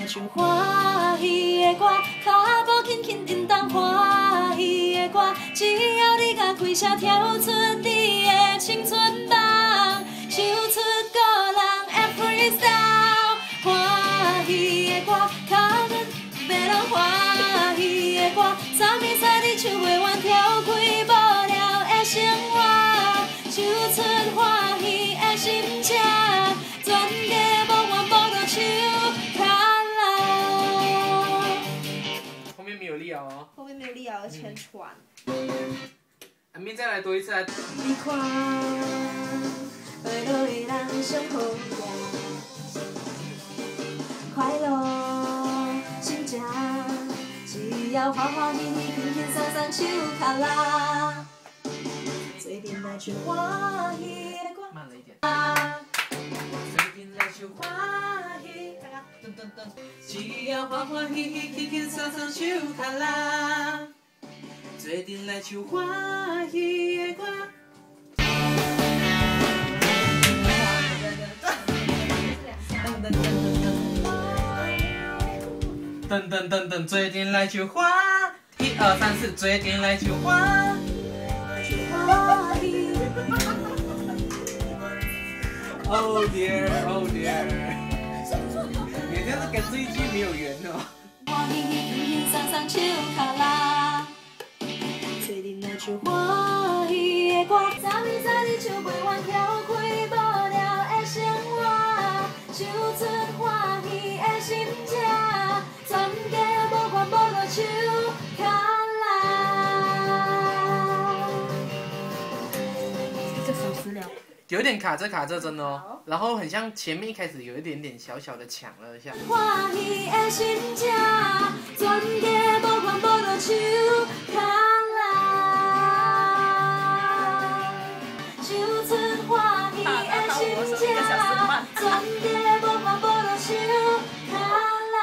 唱欢喜的歌，脚步轻轻叮当欢喜的歌，只要你甲开声跳出你的青春梦，唱出个人的 freestyle。欢喜的歌，脚步要人欢喜的歌，三暝三日唱袂完，跳开无聊的生活，唱出欢喜的心情，全家无怨无怒唱卡拉。后面没有力哦。后面没有力啊，前喘。阿明再来多一次来。你看，快乐的人上好命，快乐心情，只要欢欢喜喜、轻轻松松唱卡拉，做阵来唱欢喜的歌。慢了一点。做阵来唱欢喜，噔噔噔。只要欢欢喜喜、轻轻松松唱卡拉，做阵来唱欢喜的歌。噔噔噔噔，最近来就花，1、2、3、4，最近来就花。Oh dear, oh dear， 你这样子跟这一句没有缘哦。欢喜轻轻松松唱卡拉，做阵来唱欢喜的歌，三暝三日唱袂完，跳开无聊的生活，唱出欢喜的心情，全家无怨无怒唱卡拉。这首诗了。有点卡着真的哦，然后很像前面一开始有一点点小小的抢了一下。欢喜的心情，全家无怨无怒唱卡拉，唱出欢喜的心情，全家无怨无怒唱卡拉。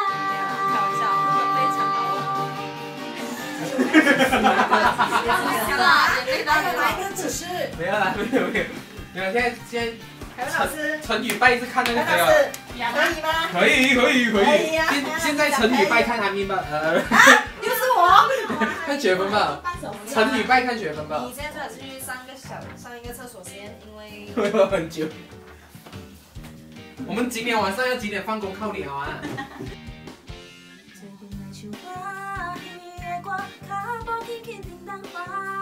开玩笑，非常好。也非常好。来一个指示。没有啦，没有。现在凯文老师，成语拜是看那个谁啊？凯文老师，可以吗？可以。可以啊现在成语拜看韩明吧，又是我。看学分吧。成语拜看学分吧你。现在去上一个厕所先，因为会有很久。我们今天晚上要几点放工靠你啊？做阵来唱欢喜的歌，脚步轻轻叮当欢